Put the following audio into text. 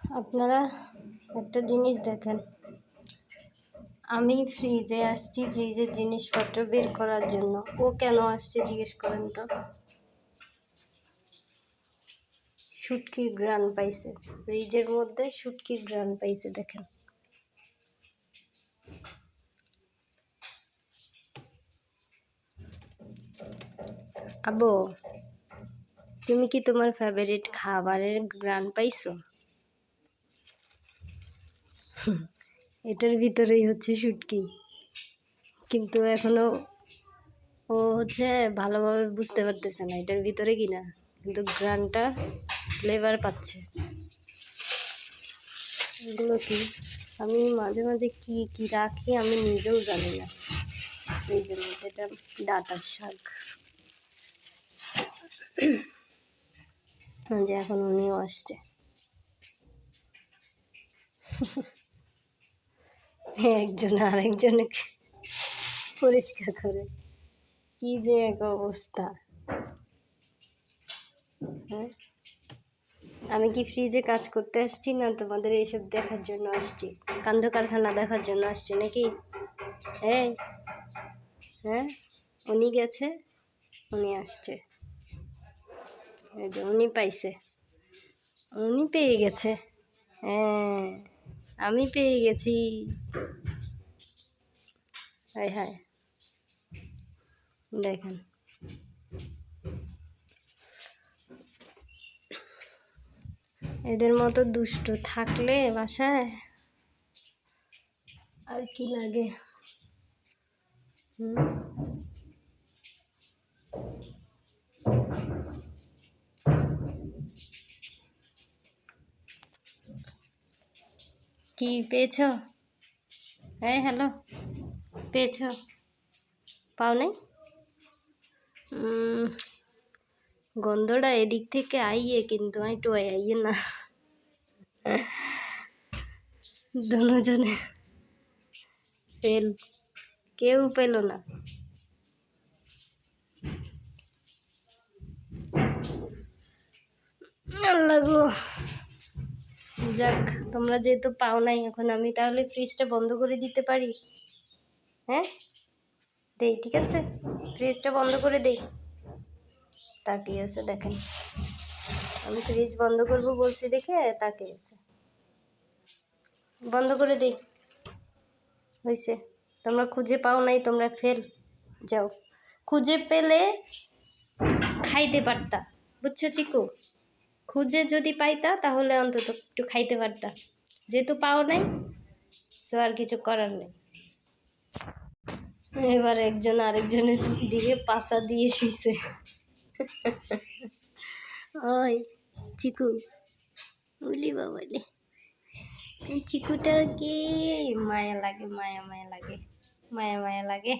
আপনারা একটা জিনিস দেখেন, আমি ফ্রিজে আসছি ফ্রিজের জিনিসপত্র বের করার জন্য। ও কেন আসছে জিজ্ঞেস করেন তো? শুটকির ঘ্রাণ পাইছে, ফ্রিজের মধ্যে শুটকির ঘ্রাণ পাইছে। দেখেন, আব্বু তুমি কি তোমার ফেভারিট খাবারের ঘ্রাণ পাইছো? এটার ভিতরেই হচ্ছে শুটকি, কিন্তু এখনো ও হচ্ছে ভালোভাবে বুঝতে পারতেছে না এটার ভিতরে কিনা, কিন্তু ঘ্রাণটা ফ্লেভার পাচ্ছে। এগুলো কি আমি মাঝে মাঝে কি কি রাখি আমি নিজেও জানি না। এই জন্য এটা ডাঁটার শাক। যে এখন উনিও আসছে, একজন আরেকজনকে পরিষ্কার করে। কি যে এক অবস্থা! হ্যাঁ, আমি কি ফ্রিজে কাজ করতে আসছি না তোমাদের এইসব দেখার জন্য আসছি? কাণ্ড কারখানা দেখার জন্য আসছি নাকি? এই হ্যাঁ, উনি গেছে, উনি আসছে। এই যে উনি পাইছে, উনি পেয়ে গেছে। হ্যাঁ, আমি পেয়ে গেছি। হায় হায়, দেখেন এদের মতো দুষ্ট থাকলে বাসায় আর কি লাগে। কি পেয়েছ? হ্যাঁ, হ্যালো, পেয়েছ? পাও নাই? গন্ধটা এদিক থেকে আইয়ে, কিন্তু আমি তো আইয়ে না। দুজনে ফেল, কেউ পেল না। আল্লাহ গো, যাক, তোমরা যেহেতু পাও নাই, এখন আমি তাহলে ফ্রিজটা বন্ধ করে দিতে পারি? হ্যাঁ, দেই, ঠিক আছে, ফ্রিজটা বন্ধ করে দেই। তাকিয়ে আছে দেখেন, আমি ফ্রিজ বন্ধ করব বলছি দেখে তাকিয়ে আছে। বন্ধ করে দেই, হয়েছে। তোমরা খুঁজে পাও নাই, তোমরা ফেল। যাও, খুঁজে পেলে খাইতে পারতা, বুঝছো চিকু? খুঁজে যদি পাইতা তাহলে অন্তত একটু খাইতে পারতা, যেহেতু পাও নাই, সো আর কিছু করার নেই। এবার একজন আরেকজনের দিকে পাছা দিয়ে শুইছে। ওই চিকু, বলি বাবালে, চিকুটা কি মায়া লাগে, মায়া মায়া লাগে, মায়া মায়া লাগে।